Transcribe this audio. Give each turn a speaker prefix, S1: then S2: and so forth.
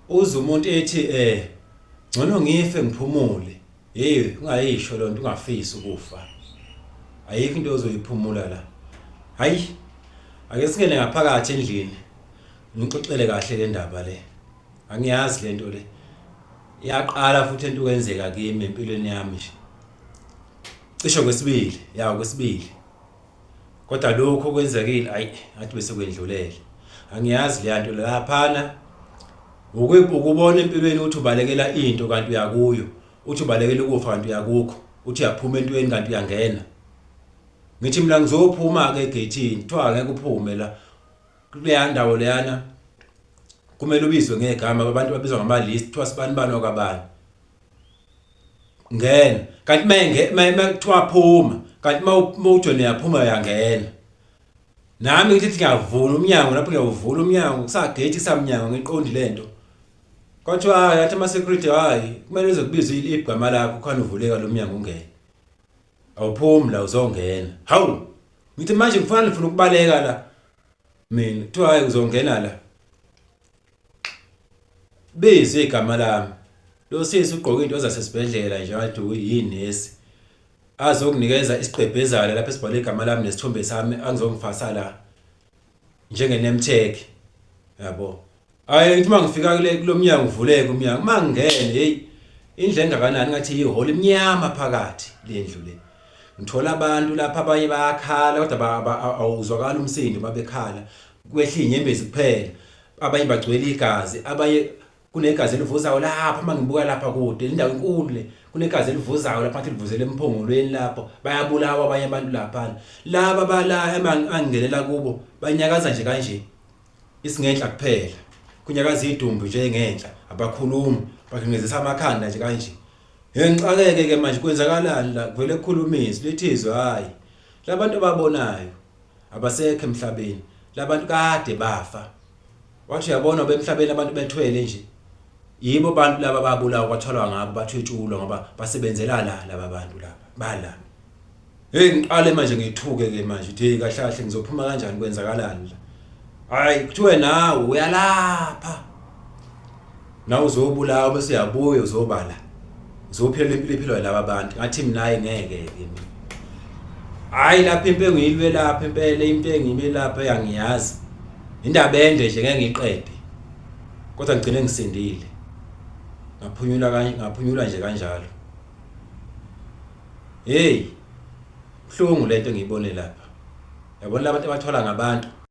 S1: uze umuntu ethi ngcono ngife ngiphumule. Hey, ungayisho lonto ungafisi ukufa. Ayikho into ozoyiphumula la. Hayi. Ake singene ngaphakathi endlini. Ngixoxele kahle le ndaba le. Angiyazi lento le. Iyaqala futhi into kwenzeka kimi empilweni yami nje. Cisho kwesibili, kwesibili. Kodwa lokho kwenzekile ngathi bese kwendlulele. Angiyazi le nto laphana. Ukubona empilweni uthi ubalekela into kanti uyakuyo. Uthi ubalekela ukufa kanti uyakukho. Uthi uyaphuma entweni kanti uyangena. Ngithi mina ngizophuma ke egate kuthiwa ngeke uphume la. Kuleya ndawo leyana kumele ubizwe ngegama abantu babizwa ngama list kuthiwa sibani bani okwabani. Ngena kanti kuthiwa phuma kanti mawujone yaphuma uyangena. Nami ngithi ngiyavula umnyango lapho ngiyavula umnyango kusagate kusamnyango ngiqondi lento. Kwathiwa yathi ama security kumele uzokubiza igama lakho khona uvuleka lo mnyango ungene. Awuphumi la uzongena. Hawu ngithi manje ngifuna ukubaleka la. Mina kuthiwa uzongena la. Bize igama lami. Lo sisi ugqoka into zasesibhedlela nje wathi uyinesi. Azokunikeza isiqhebhezana lapha esibhale igama lami nesithombe sami angizongifasa la. Njenge name tag. Yabo. Ngithi mangifika kulo mnyango uvuleke umnyango mangingene hey indle engakanani ngathi ihole emnyama phakathi lendlu le. Ngithola abantu lapha abanye bayakhala kodwa awuzwakala umsindo babekhala. Kwehla inyembezi kuphela. Abanye bagcwele igazi, abanye kunegazi elivuzayo lapha mangibuka lapha kude indawo enkulu le kunegazi elivuzayo lapha athi livuzele emphongolweni lapho bayabulawa abanye abantu lapha laba bala angingelela kubo banyakaza nje kanje isingenhla kuphela kunyakaza idumbu nje ngenhla abakhulumi bakhingezisa amakhanda nje kanje ngicakeke ke manje kwenzakalani la kuvele ukukhulumisa lethizwe hayi labantu ababonayo abasekho emhlabeni labantu kade bafa wathi uyabona bemhlabeni abantu bethwele nje yibo abantu laba babulawa kwathalwa ngabo bathwetshulwa ngoba basebenzela laba bantu laba bala. Ngiqale manje ngithuke ke manje uthi kahle kahle ngizophuma kanjani kwenzakalani la. Hayi kuthiwe nawe uyalapha. Nawe uzobulawa bese uyabuya uzobala. Uzophela impilo laba abantu. Ngathi mina hayi ngeke ke mina. Hayi lapha impengo yilwe lapha impela impengo imi lapha yangiyazi. Indaba ende nje ngeke ngiqede. Kodwa ngigcine ngisindile. Ngaphunyula nje kanjalo. Hey. Buhlungu lento engiyibone lapha. Yabona labantu abathwala ngabantu